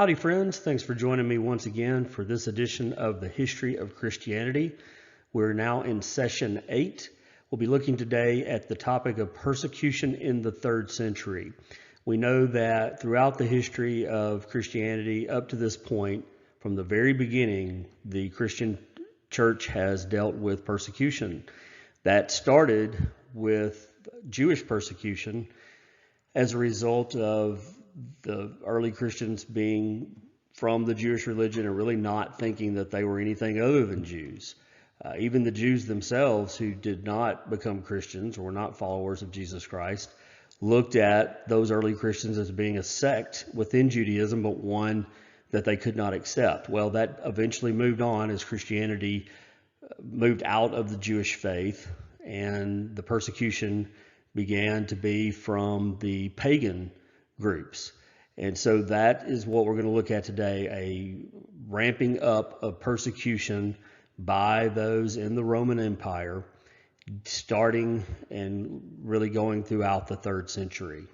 Howdy friends, thanks for joining me once again for this edition of the History of Christianity. We're now in session 8. We'll be looking today at the topic of persecution in the 3rd century. We know that throughout the history of Christianity up to this point, from the very beginning, the Christian church has dealt with persecution. That started with Jewish persecution as a result of the early Christians being from the Jewish religion and really not thinking that they were anything other than Jews. Even the Jews themselves, who did not become Christians or were not followers of Jesus Christ, looked at those early Christians as being a sect within Judaism, but one that they could not accept. Well, that eventually moved on as Christianity moved out of the Jewish faith, and the persecution began to be from the pagan groups. And so that is what we're going to look at today, a ramping up of persecution by those in the Roman Empire, starting and really going throughout the 3rd century.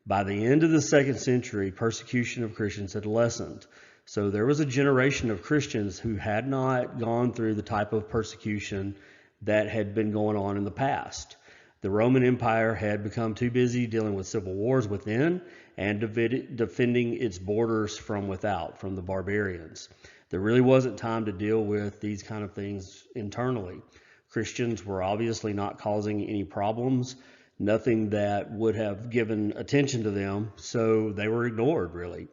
By the end of the 2nd century, persecution of Christians had lessened. So there was a generation of Christians who had not gone through the type of persecution that had been going on in the past. The Roman Empire had become too busy dealing with civil wars within and defending its borders from without, from the barbarians. There really wasn't time to deal with these kind of things internally. Christians were obviously not causing any problems, nothing that would have given attention to them, so they were ignored, really.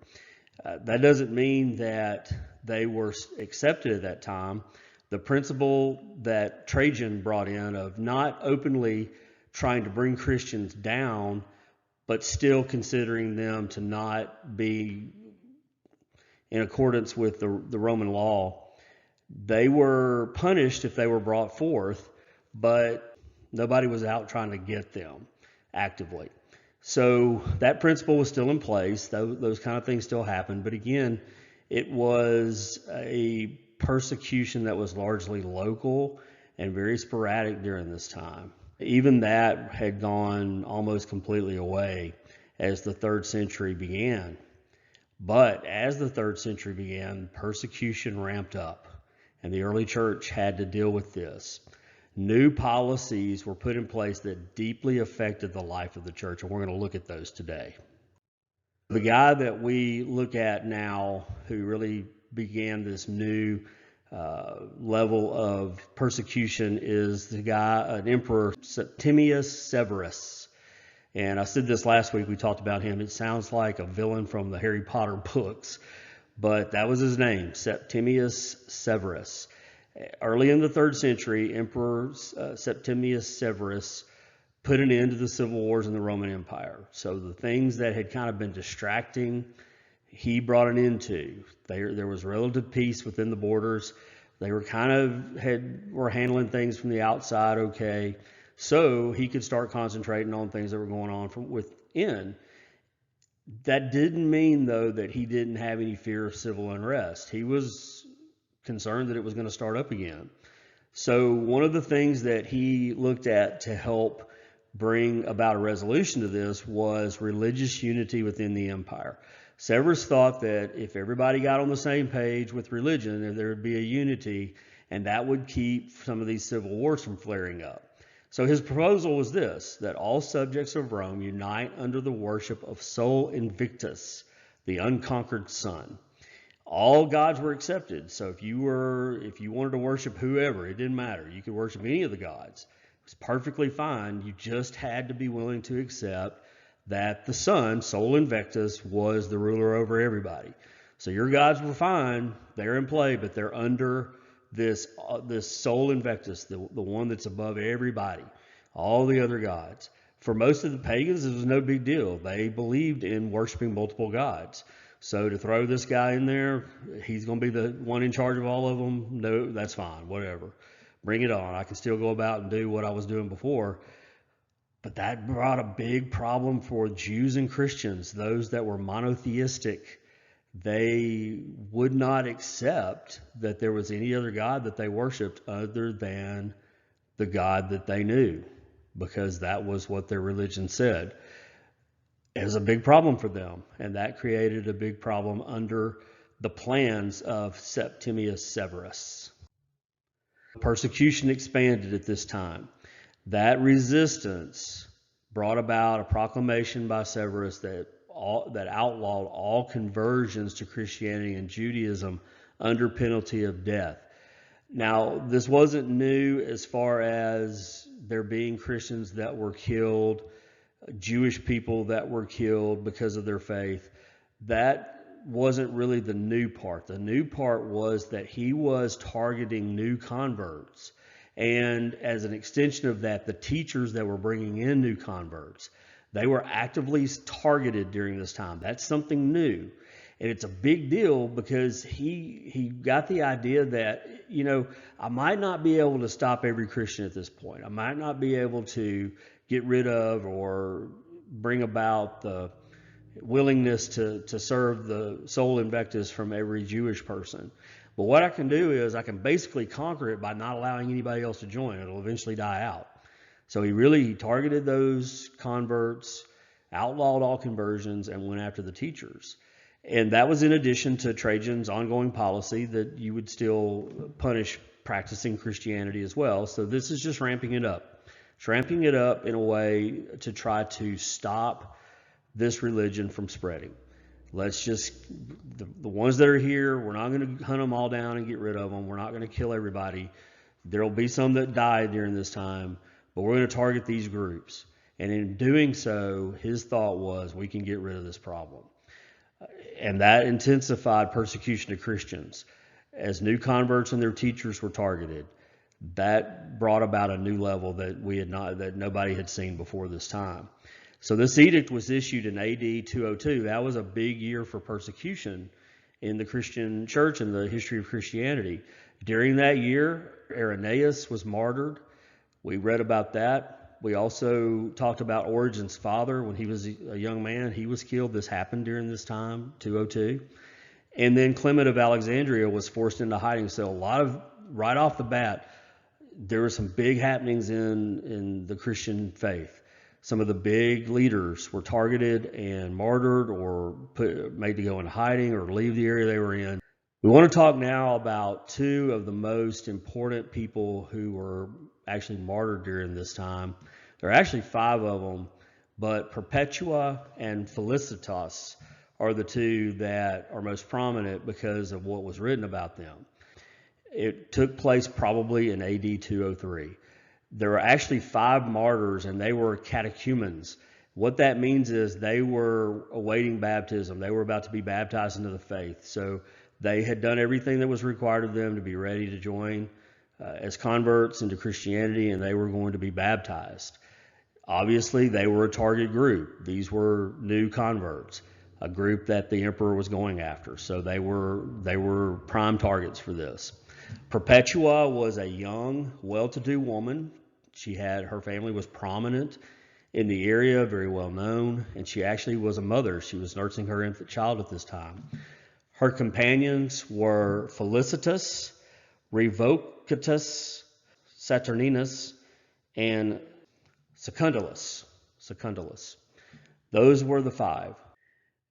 That doesn't mean that they were accepted at that time. The principle that Trajan brought in of not openly trying to bring Christians down, but still considering them to not be in accordance with the Roman law. They were punished if they were brought forth, but nobody was out trying to get them actively. So that principle was still in place. Those kind of things still happened. But again, it was a persecution that was largely local and very sporadic during this time. Even that had gone almost completely away as the 3rd century began. But as the 3rd century began, persecution ramped up, and the early church had to deal with this. New policies were put in place that deeply affected the life of the church, and we're going to look at those today. The guy that we look at now who really began this new level of persecution is the guy, an emperor, Septimius Severus. And I said this last week, we talked about him. It sounds like a villain from the Harry Potter books, but that was his name, Septimius Severus. Early in the 3rd century, Emperor Septimius Severus put an end to the civil wars in the Roman Empire. So the things that had kind of been distracting, he brought an end to. There was relative peace within the borders. They were were handling things from the outside okay. So he could start concentrating on things that were going on from within. That didn't mean, though, that he didn't have any fear of civil unrest. He was concerned that it was going to start up again. So one of the things that he looked at to help bring about a resolution to this was religious unity within the empire. Severus thought that if everybody got on the same page with religion, there would be a unity, and that would keep some of these civil wars from flaring up. So his proposal was this, that all subjects of Rome unite under the worship of Sol Invictus, the unconquered sun. All gods were accepted. So if you wanted to worship whoever, it didn't matter. You could worship any of the gods. It was perfectly fine. You just had to be willing to accept that the sun, Sol Invictus, was the ruler over everybody. So your gods were fine, they're in play, but they're under this Sol Invictus, the one that's above everybody, all the other gods. For most of the pagans, it was no big deal. They believed in worshiping multiple gods. So to throw this guy in there, he's going to be the one in charge of all of them. No, that's fine, whatever. Bring it on. I can still go about and do what I was doing before. But that brought a big problem for Jews and Christians, those that were monotheistic. They would not accept that there was any other God that they worshiped other than the God that they knew, because that was what their religion said. It was a big problem for them, and that created a big problem under the plans of Septimius Severus. Persecution expanded at this time. That resistance brought about a proclamation by Severus that outlawed all conversions to Christianity and Judaism under penalty of death. Now, this wasn't new as far as there being Christians that were killed, Jewish people that were killed because of their faith. That wasn't really the new part. The new part was that he was targeting new converts. And as an extension of that, the teachers that were bringing in new converts, they were actively targeted during this time. That's something new. And it's a big deal because he got the idea that, I might not be able to stop every Christian at this point. I might not be able to get rid of or bring about the willingness to serve the soul invectives from every Jewish person. But what I can do is I can basically conquer it by not allowing anybody else to join. It'll eventually die out. So he targeted those converts, outlawed all conversions, and went after the teachers. And that was in addition to Trajan's ongoing policy that you would still punish practicing Christianity as well. So this is just ramping it up. It's ramping it up in a way to try to stop this religion from spreading. Let's just, the ones that are here, we're not going to hunt them all down and get rid of them. We're not going to kill everybody. There will be some that died during this time, but we're going to target these groups. And in doing so, his thought was, we can get rid of this problem. And that intensified persecution of Christians. As new converts and their teachers were targeted, that brought about a new level that nobody had seen before this time. So this edict was issued in AD 202. That was a big year for persecution in the Christian church and the history of Christianity. During that year, Irenaeus was martyred. We read about that. We also talked about Origen's father when he was a young man. He was killed. This happened during this time, 202. And then Clement of Alexandria was forced into hiding. So right off the bat, there were some big happenings in the Christian faith. Some of the big leaders were targeted and martyred or made to go into hiding or leave the area they were in. We want to talk now about two of the most important people who were actually martyred during this time. There are actually 5 of them, but Perpetua and Felicitas are the two that are most prominent because of what was written about them. It took place probably in AD 203. There were actually 5 martyrs, and they were catechumens. What that means is they were awaiting baptism. They were about to be baptized into the faith. So they had done everything that was required of them to be ready to join as converts into Christianity, and they were going to be baptized. Obviously, they were a target group. These were new converts, a group that the emperor was going after. So they were prime targets for this. Perpetua was a young, well-to-do woman. Her family was prominent in the area, very well known, and she actually was a mother. She was nursing her infant child at this time. Her companions were Felicitas, Revocatus, Saturninus, and Secundulus. Those were the 5.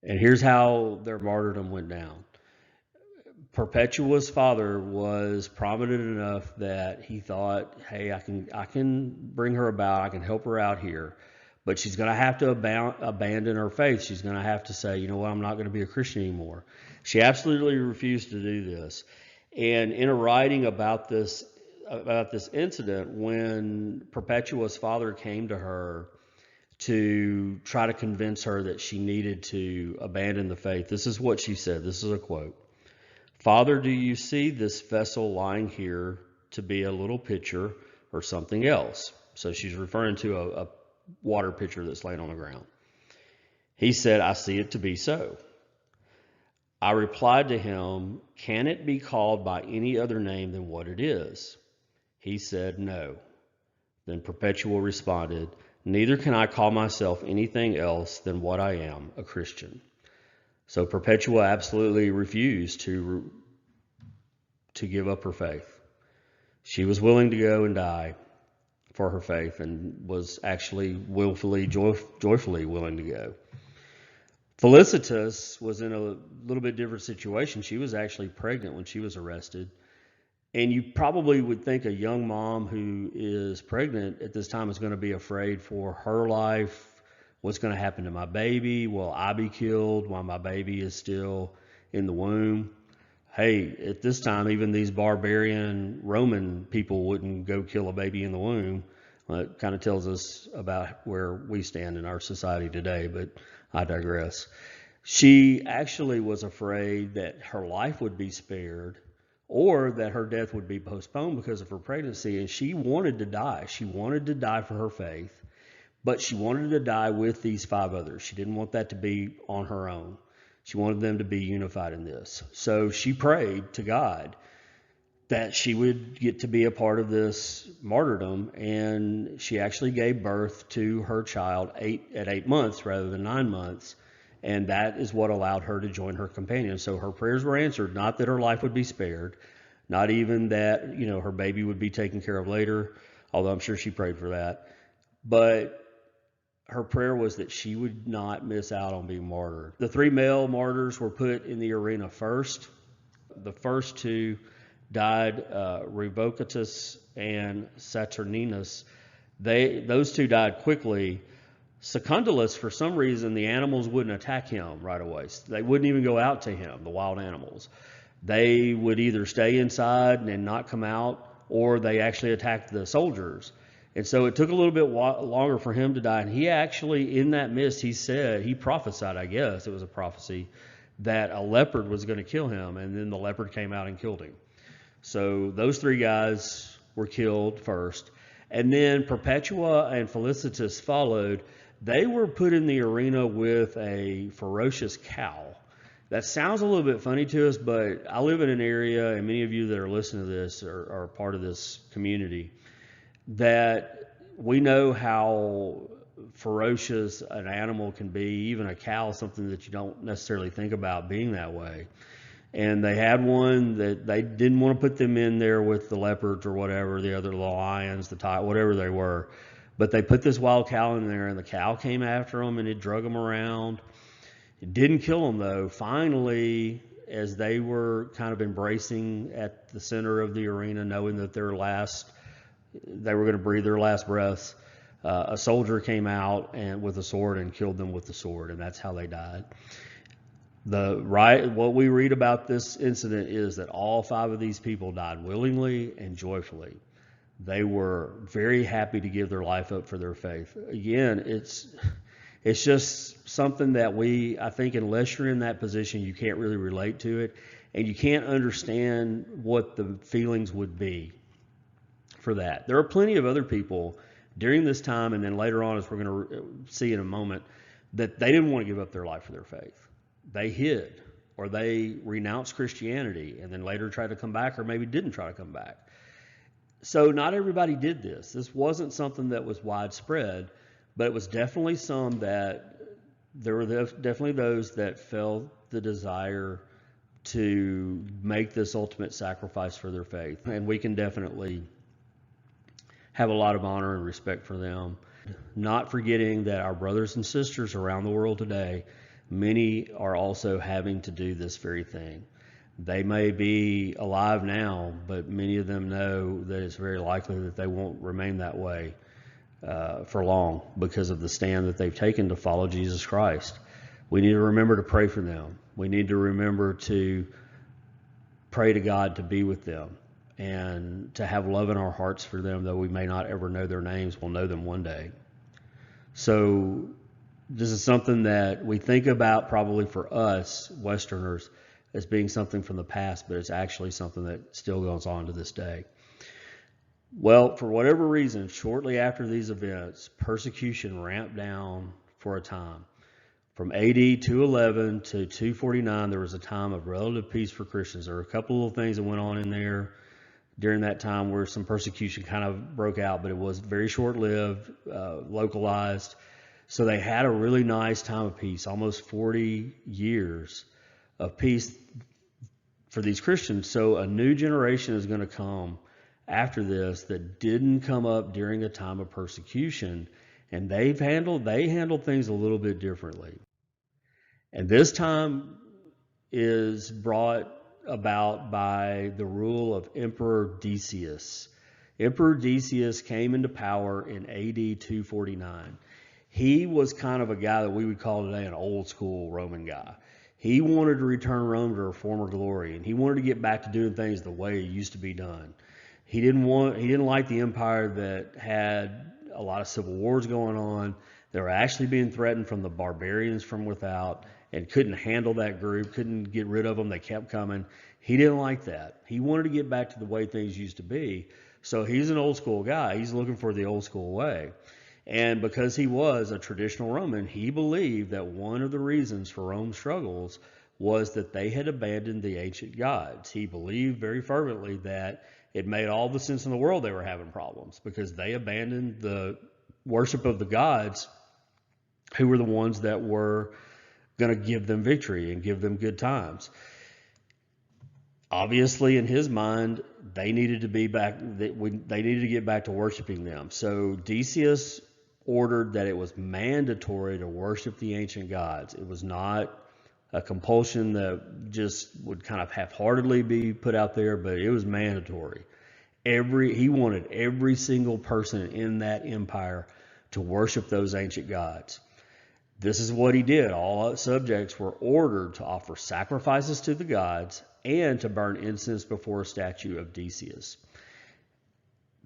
And here's how their martyrdom went down. Perpetua's father was prominent enough that he thought, hey, I can bring her about, I can help her out here, but she's going to have to abandon her faith. She's going to have to say, you know what, I'm not going to be a Christian anymore. She absolutely refused to do this. And in a writing about this incident, when Perpetua's father came to her to try to convince her that she needed to abandon the faith, this is what she said. This is a quote. "Father, do you see this vessel lying here to be a little pitcher or something else?" So she's referring to a water pitcher that's laying on the ground. He said, "I see it to be so." I replied to him, "Can it be called by any other name than what it is?" He said, "No." Then Perpetua responded, "Neither can I call myself anything else than what I am, a Christian." So Perpetua absolutely refused to give up her faith. She was willing to go and die for her faith and was actually willfully, joyfully willing to go. Felicitas was in a little bit different situation. She was actually pregnant when she was arrested. And you probably would think a young mom who is pregnant at this time is going to be afraid for her life. What's going to happen to my baby? Will I be killed while my baby is still in the womb? Hey, at this time, even these barbarian Roman people wouldn't go kill a baby in the womb. Well, it kind of tells us about where we stand in our society today, but I digress. She actually was afraid that her life would be spared or that her death would be postponed because of her pregnancy, and she wanted to die. She wanted to die for her faith, but she wanted to die with these 5 others. She didn't want that to be on her own. She wanted them to be unified in this. So she prayed to God that she would get to be a part of this martyrdom, and she actually gave birth to her child at 8 months rather than 9 months, and that is what allowed her to join her companion. So her prayers were answered, not that her life would be spared, not even that, her baby would be taken care of later, although I'm sure she prayed for that, but her prayer was that she would not miss out on being martyred. The 3 male martyrs were put in the arena first. The first 2 died, Revocatus and Saturninus. Those 2 died quickly. Secundulus, for some reason, the animals wouldn't attack him right away. They wouldn't even go out to him, the wild animals. They would either stay inside and not come out, or they actually attacked the soldiers. And so it took a little bit longer for him to die. And he actually, in that mist, he prophesied, I guess it was a prophecy, that a leopard was going to kill him. And then the leopard came out and killed him. So those 3 guys were killed first. And then Perpetua and Felicitas followed. They were put in the arena with a ferocious cow. That sounds a little bit funny to us, but I live in an area, and many of you that are listening to this are part of this community, that we know how ferocious an animal can be, even a cow, something that you don't necessarily think about being that way. And they had one that they didn't want to put them in there with the leopards or whatever, the other lions, the tiger, whatever they were. But they put this wild cow in there, and the cow came after them, and it drug them around. It didn't kill them, though. Finally, as they were kind of embracing at the center of the arena, knowing that they were going to breathe their last breaths, a soldier came out and with a sword and killed them with the sword, and that's how they died. What we read about this incident is that all 5 of these people died willingly and joyfully. They were very happy to give their life up for their faith. Again, it's just something that I think unless you're in that position, you can't really relate to it, and you can't understand what the feelings would be for that. There are plenty of other people during this time, and then later on, as we're going to see in a moment, that they didn't want to give up their life for their faith. They hid, or they renounced Christianity, and then later tried to come back, or maybe didn't try to come back. So not everybody did this. This wasn't something that was widespread, but it was definitely there were definitely those that felt the desire to make this ultimate sacrifice for their faith. And we can definitely have a lot of honor and respect for them. Not forgetting that our brothers and sisters around the world today, many are also having to do this very thing. They may be alive now, but many of them know that it's very likely that they won't remain that way for long because of the stand that they've taken to follow Jesus Christ. We need to remember to pray for them. We need to remember to pray to God to be with them and to have love in our hearts for them, though we may not ever know their names. We'll know them one day. So this is something that we think about probably for us Westerners as being something from the past, but it's actually something that still goes on to this day. Well, for whatever reason, shortly after these events, persecution ramped down for a time. From AD 211 to 249, there was a time of relative peace for Christians. There were a couple of things that went on in there during that time where some persecution kind of broke out, but it was very short-lived, localized. So they had a really nice time of peace, almost 40 years of peace for these Christians. So a new generation is going to come after this that didn't come up during a time of persecution, and they handled things a little bit differently. And this time is brought about by the rule of Emperor Decius. Emperor Decius came into power in AD 249. He was kind of a guy that we would call today an old school Roman guy. He wanted to return Rome to her former glory, and he wanted to get back to doing things the way it used to be done. He didn't like the empire that had a lot of civil wars going on. They were actually being threatened from the barbarians from without, and couldn't handle that group, couldn't get rid of them. They kept coming. He didn't like that. He wanted to get back to the way things used to be. So he's an old school guy. He's looking for the old school way. And because he was a traditional Roman, he believed that one of the reasons for Rome's struggles was that they had abandoned the ancient gods. He believed very fervently that it made all the sense in the world they were having problems because they abandoned the worship of the gods who were the ones that were going to give them victory and give them good times. Obviously, in his mind, they needed to be back. They needed to get back to worshiping them. So Decius ordered that it was mandatory to worship the ancient gods. It was not a compulsion that just would kind of half-heartedly be put out there, but it was mandatory. He wanted every single person in that empire to worship those ancient gods. This is what he did. All subjects were ordered to offer sacrifices to the gods and to burn incense before a statue of Decius.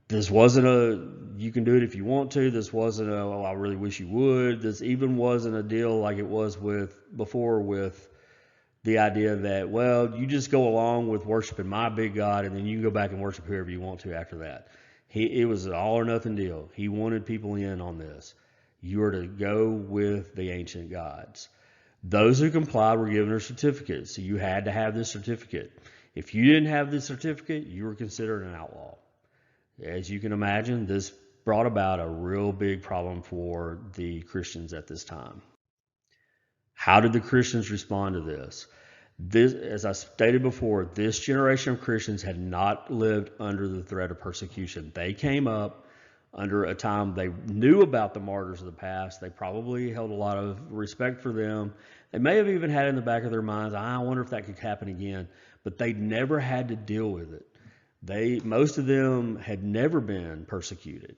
This wasn't you can do it if you want to. This wasn't oh, I really wish you would. This even wasn't a deal like it was before with the idea that, well, you just go along with worshiping my big God and then you can go back and worship whoever you want to after that. It was an all or nothing deal. He wanted people in on this. You are to go with the ancient gods. Those who complied were given a certificate, so you had to have this certificate. If you didn't have this certificate, you were considered an outlaw. As you can imagine, this brought about a real big problem for the Christians at this time. How did the Christians respond to this? As I stated before, this generation of Christians had not lived under the threat of persecution. They came up under a time they knew about the martyrs of the past. They probably held a lot of respect for them. They may have even had in the back of their minds, I wonder if that could happen again, but they never had to deal with it. Most of them had never been persecuted.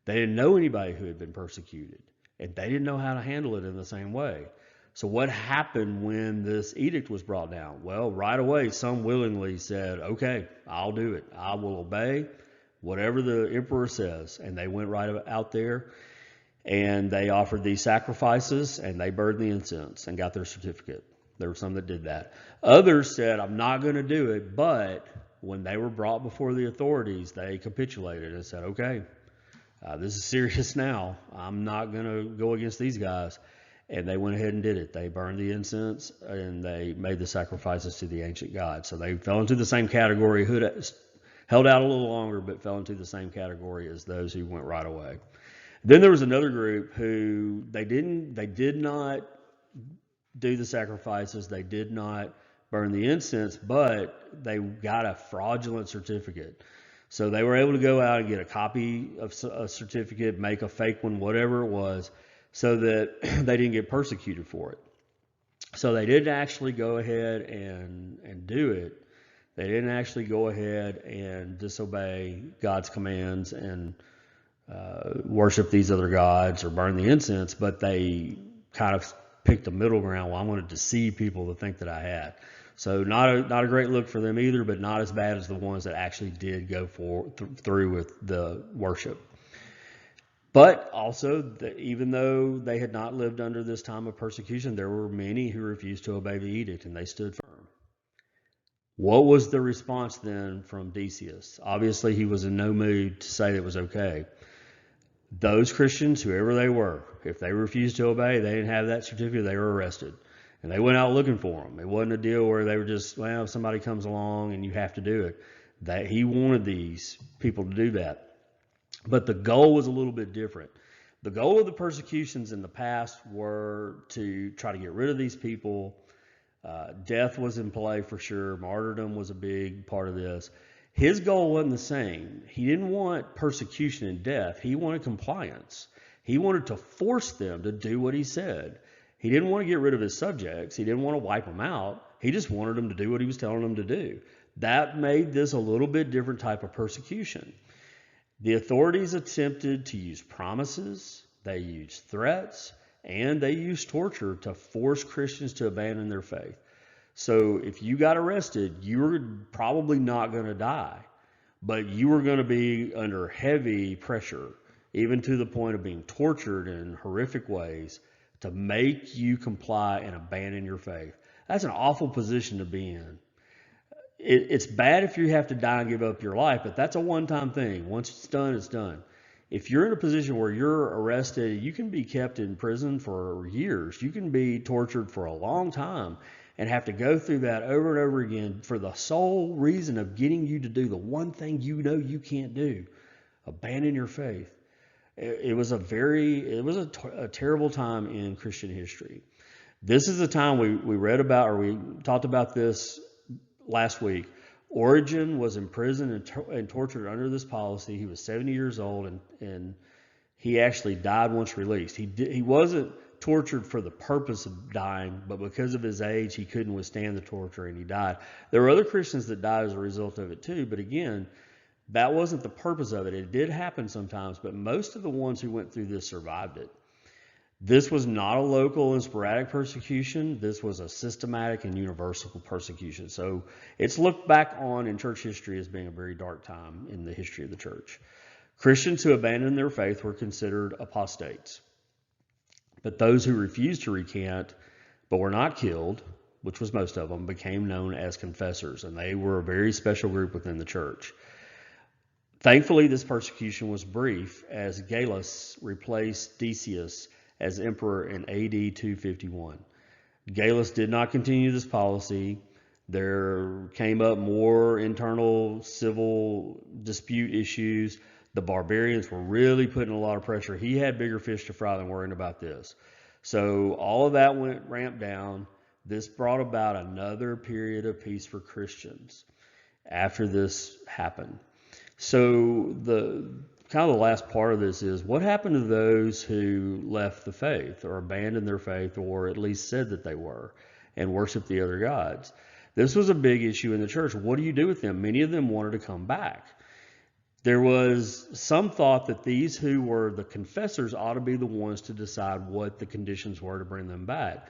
They didn't know anybody who had been persecuted, and they didn't know how to handle it in the same way. So what happened when this edict was brought down? Well, right away, some willingly said, okay, I'll do it. I will obey whatever the emperor says. And they went right out there and they offered these sacrifices and they burned the incense and got their certificate. There were some that did that. Others said, I'm not going to do it, but when they were brought before the authorities, they capitulated and said, okay, this is serious now. I'm not going to go against these guys. And they went ahead and did it. They burned the incense and they made the sacrifices to the ancient gods. So they fell into the same category, held out a little longer, but fell into the same category as those who went right away. Then there was another group who they did not do the sacrifices. They did not burn the incense, but they got a fraudulent certificate. So they were able to go out and get a copy of a certificate, make a fake one, whatever it was, so that they didn't get persecuted for it. So they didn't actually go ahead and do it. They didn't actually go ahead and disobey God's commands and worship these other gods or burn the incense, but they kind of picked a middle ground. Well, I wanted to deceive people to think that I had. So not a great look for them either, but not as bad as the ones that actually did go through with the worship. But also, even though they had not lived under this time of persecution, there were many who refused to obey the edict, and they stood firm. What was the response then from Decius? Obviously, he was in no mood to say that it was okay. Those Christians, whoever they were, if they refused to obey, they didn't have that certificate, they were arrested. And they went out looking for them. It wasn't a deal where they were just, well, if somebody comes along and you have to do it. He wanted these people to do that. But the goal was a little bit different. The goal of the persecutions in the past were to try to get rid of these people. Death was in play for sure. Martyrdom was a big part of this. His goal wasn't the same. He didn't want persecution and death. He wanted compliance. He wanted to force them to do what he said. He didn't want to get rid of his subjects. He didn't want to wipe them out. He just wanted them to do what he was telling them to do. That made this a little bit different type of persecution. The authorities attempted to use promises, they used threats, and they used torture to force Christians to abandon their faith. So if you got arrested, you were probably not going to die, but you were going to be under heavy pressure, even to the point of being tortured in horrific ways to make you comply and abandon your faith. That's an awful position to be in. It's bad if you have to die and give up your life, but that's a one-time thing. Once it's done, it's done. If you're in a position where you're arrested, you can be kept in prison for years. You can be tortured for a long time and have to go through that over and over again for the sole reason of getting you to do the one thing you know you can't do, abandon your faith. It was a terrible time in Christian history. This is the time we read about, or we talked about this last week. Origen was imprisoned and tortured under this policy. He was 70 years old, and he actually died once released. He wasn't tortured for the purpose of dying, but because of his age, he couldn't withstand the torture, and he died. There were other Christians that died as a result of it too, but again, that wasn't the purpose of it. It did happen sometimes, but most of the ones who went through this survived it. This was not a local and sporadic persecution. This was a systematic and universal persecution. So it's looked back on in church history as being a very dark time in the history of the church. Christians who abandoned their faith were considered apostates. But those who refused to recant but were not killed, which was most of them, became known as confessors, and they were a very special group within the church. Thankfully, this persecution was brief, as Gallus replaced Decius as emperor in AD 251. Gallus did not continue this policy. There came up more internal civil dispute issues. The barbarians were really putting a lot of pressure. He had bigger fish to fry than worrying about this. So all of that went ramped down. This brought about another period of peace for Christians after this happened. So the last part of this is, what happened to those who left the faith or abandoned their faith, or at least said that they were, and worshiped the other gods? This was a big issue in the church. What do you do with them? Many of them wanted to come back. There was some thought that these who were the confessors ought to be the ones to decide what the conditions were to bring them back.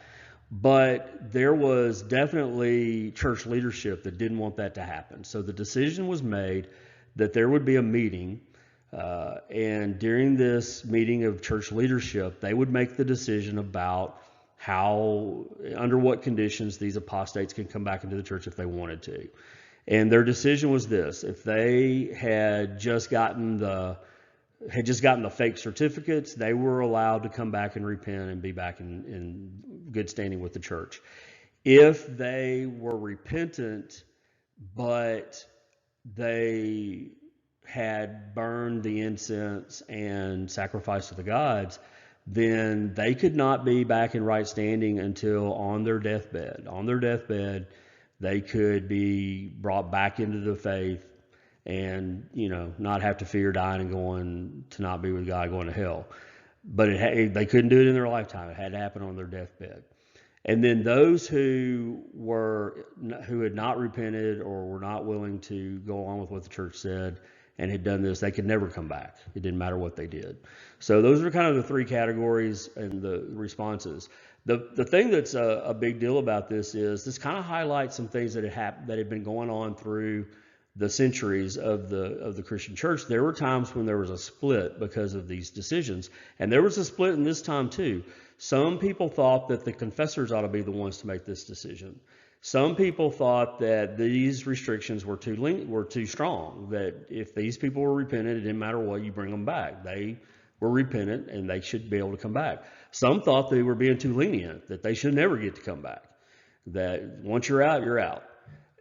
But there was definitely church leadership that didn't want that to happen. So the decision was made that there would be a meeting, and during this meeting of church leadership, they would make the decision about under what conditions these apostates can come back into the church if they wanted to. And their decision was this: if they had just gotten the fake certificates, they were allowed to come back and repent and be back in good standing with the church. If they were repentant, but they had burned the incense and sacrificed to the gods, then they could not be back in right standing until on their deathbed. On their deathbed, they could be brought back into the faith and, not have to fear dying and going to not be with God, going to hell. But they couldn't do it in their lifetime. It had to happen on their deathbed. And then those who had not repented or were not willing to go on with what the church said and had done this, they could never come back. It didn't matter what they did. So those are kind of the three categories and the responses. The thing that's a big deal about this is this kind of highlights some things that had been going on through the centuries of the Christian church. There were times when there was a split because of these decisions, and there was a split in this time too. Some people thought that the confessors ought to be the ones to make this decision. Some people thought that these restrictions were too strong, that if these people were repentant, it didn't matter what, you bring them back. They were repentant and they should be able to come back. Some thought they were being too lenient, that they should never get to come back, that once you're out, you're out.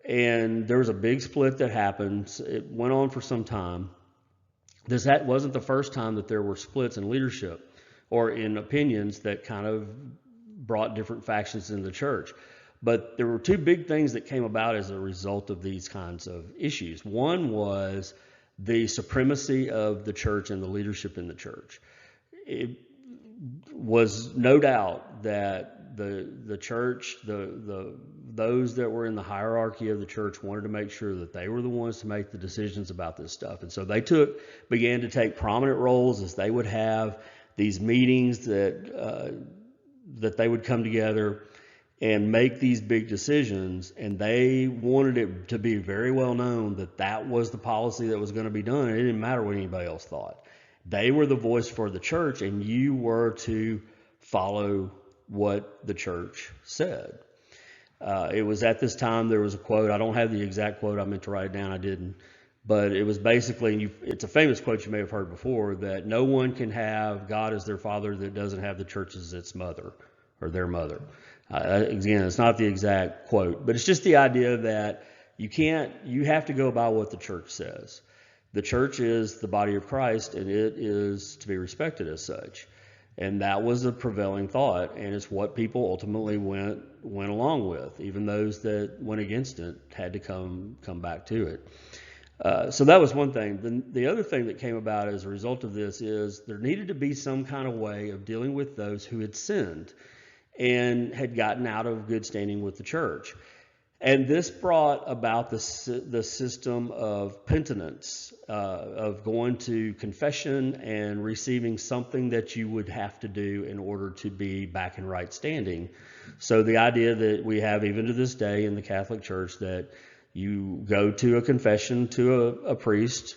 And there was a big split that happened. It went on for some time. This wasn't the first time that there were splits in leadership or in opinions that kind of brought different factions in the church. But there were two big things that came about as a result of these kinds of issues. One was the supremacy of the church and the leadership in the church. It was no doubt that the church, those that were in the hierarchy of the church wanted to make sure that they were the ones to make the decisions about this stuff. And so they began to take prominent roles as they would have these meetings that they would come together and make these big decisions, and they wanted it to be very well known that that was the policy that was going to be done. It didn't matter what anybody else thought. They were the voice for the church, and you were to follow what the church said. It was at this time, there was a quote, I don't have the exact quote, I meant to write it down, I didn't, but it was basically, it's a famous quote you may have heard before, that no one can have God as their father that doesn't have the church as its mother, or their mother. Again, it's not the exact quote, but it's just the idea that you have to go by what the church says. The church is the body of Christ, and it is to be respected as such. And that was a prevailing thought, and it's what people ultimately went along with. Even those that went against it had to come back to it. So that was one thing. The other thing that came about as a result of this is there needed to be some kind of way of dealing with those who had sinned and had gotten out of good standing with the church. And this brought about the system of penitence, of going to confession and receiving something that you would have to do in order to be back in right standing. So the idea that we have even to this day in the Catholic Church, that you go to a confession to a priest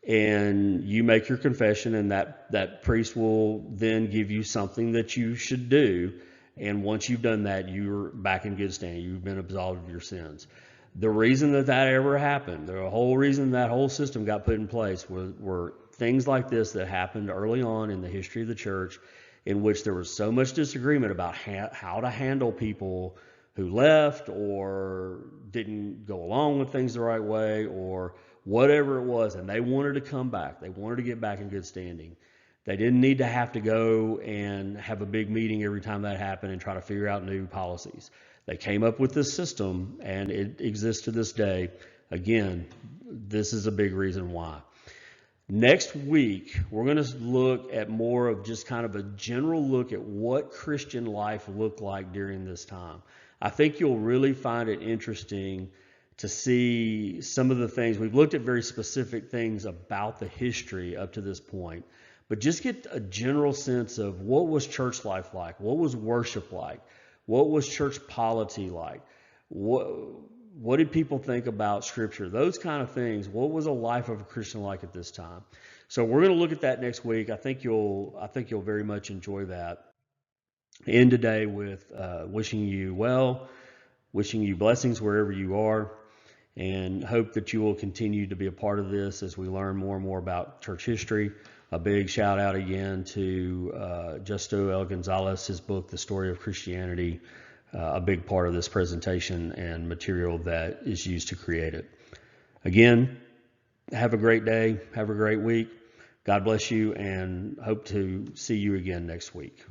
and you make your confession, and that priest will then give you something that you should do. And once you've done that, you're back in good standing. You've been absolved of your sins. The reason that ever happened, the whole reason that whole system got put in place were things like this that happened early on in the history of the church, in which there was so much disagreement about how to handle people who left or didn't go along with things the right way or whatever it was. And they wanted to come back. They wanted to get back in good standing. They didn't need to have to go and have a big meeting every time that happened and try to figure out new policies. They came up with this system, and it exists to this day. Again, this is a big reason why. Next week, we're going to look at more of just kind of a general look at what Christian life looked like during this time. I think you'll really find it interesting to see some of the things. We've looked at very specific things about the history up to this point. But just get a general sense of what was church life like, what was worship like, what was church polity like, what did people think about Scripture, those kind of things. What was a life of a Christian like at this time? So we're going to look at that next week. I think you'll very much enjoy that. End today with wishing you well, wishing you blessings wherever you are, and hope that you will continue to be a part of this as we learn more and more about church history. A big shout out again to Justo L. Gonzalez, his book, The Story of Christianity, a big part of this presentation and material that is used to create it. Again, have a great day, have a great week. God bless you, and hope to see you again next week.